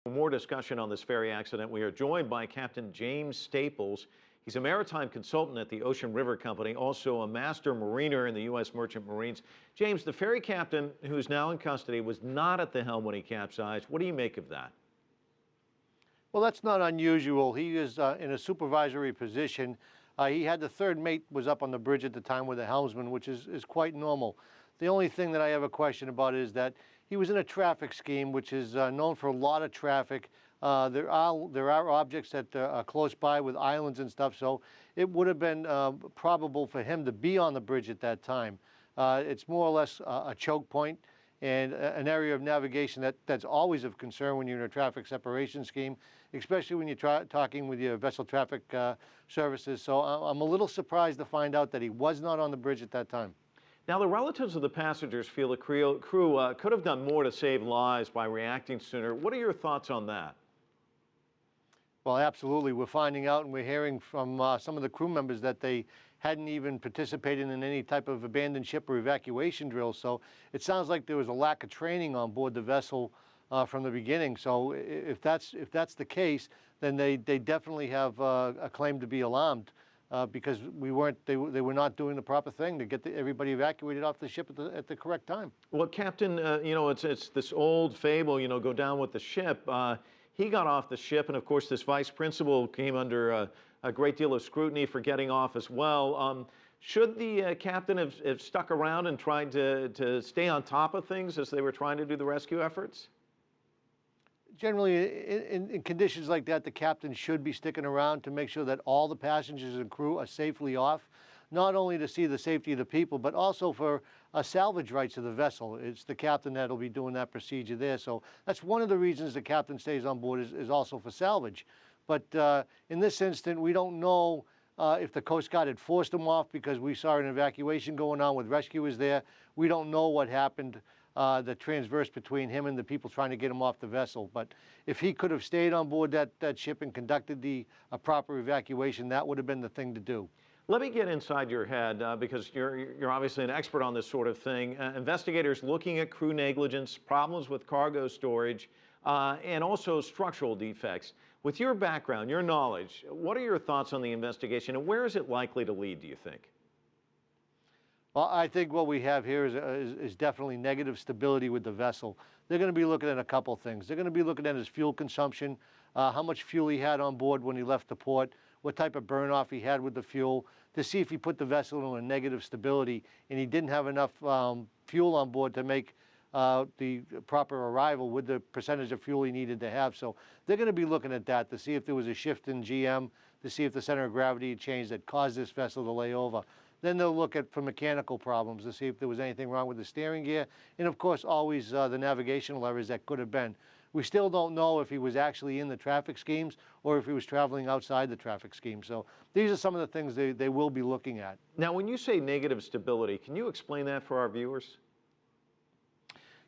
For more discussion on this ferry accident, we are joined by Captain James Staples. He's a maritime consultant at the Ocean River Company, also a master mariner in the U.S. Merchant Marines. James, the ferry captain, who's now in custody, was not at the helm when he capsized. What do you make of that? Well, that's not unusual. He is in a supervisory position. He had the third mate was up on the bridge at the time with the helmsman, which is quite normal. The only thing that I have a question about is that he was in a traffic scheme, which is known for a lot of traffic. There are objects that are close by with islands and stuff, so it would have been probable for him to be on the bridge at that time. It's more or less a choke point and an area of navigation that's always of concern when you're in a traffic separation scheme, especially when you're talking with your vessel traffic services. So I'm a little surprised to find out that he was not on the bridge at that time. Now, the relatives of the passengers feel the crew could have done more to save lives by reacting sooner. What are your thoughts on that? Well, absolutely. We're finding out and we're hearing from some of the crew members that they hadn't even participated in any type of abandoned ship or evacuation drill. So it sounds like there was a lack of training on board the vessel from the beginning. So if that's the case, then they definitely have a claim to be alarmed. Because they were not doing the proper thing to get everybody evacuated off the ship at the correct time. Well, Captain, it's this old fable, go down with the ship. He got off the ship, and of course, this vice principal came under a great deal of scrutiny for getting off as well. Should the captain have stuck around and tried to stay on top of things as they were trying to do the rescue efforts? Generally, in conditions like that, the captain should be sticking around to make sure that all the passengers and crew are safely off, not only to see the safety of the people, but also for salvage rights of the vessel. It's the captain that'll be doing that procedure there. So that's one of the reasons the captain stays on board is also for salvage. But in this instance, we don't know if the Coast Guard had forced him off because we saw an evacuation going on with rescuers there. We don't know what happened. The transverse between him and the people trying to get him off the vessel. But if he could have stayed on board that ship and conducted a proper evacuation, that would have been the thing to do. Let me get inside your head because you're obviously an expert on this sort of thing. Investigators looking at crew negligence, problems with cargo storage, and also structural defects. With your background, your knowledge, what are your thoughts on the investigation and where is it likely to lead, do you think? Well, I think what we have here is definitely negative stability with the vessel. They're going to be looking at a couple of things. They're going to be looking at his fuel consumption, how much fuel he had on board when he left the port, what type of burn-off he had with the fuel, to see if he put the vessel in a negative stability and he didn't have enough fuel on board to make the proper arrival with the percentage of fuel he needed to have. So they're going to be looking at that to see if there was a shift in GM, to see if the center of gravity changed that caused this vessel to lay over. Then they'll look at for mechanical problems to see if there was anything wrong with the steering gear, and of course always the navigational errors that could have been. We still don't know if he was actually in the traffic schemes or if he was traveling outside the traffic scheme. So these are some of the things they will be looking at. Now, when you say negative stability, can you explain that for our viewers?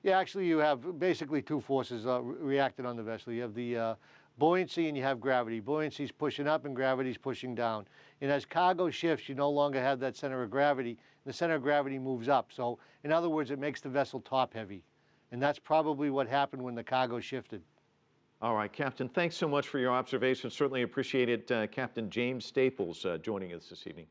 Yeah, actually you have basically two forces reacting on the vessel. You have the buoyancy and you have gravity. Buoyancy is pushing up and gravity is pushing down. And as cargo shifts, you no longer have that center of gravity. The center of gravity moves up. So in other words, it makes the vessel top heavy. And that's probably what happened when the cargo shifted. All right, Captain, thanks so much for your observations. Certainly appreciate it. Captain James Staples joining us this evening.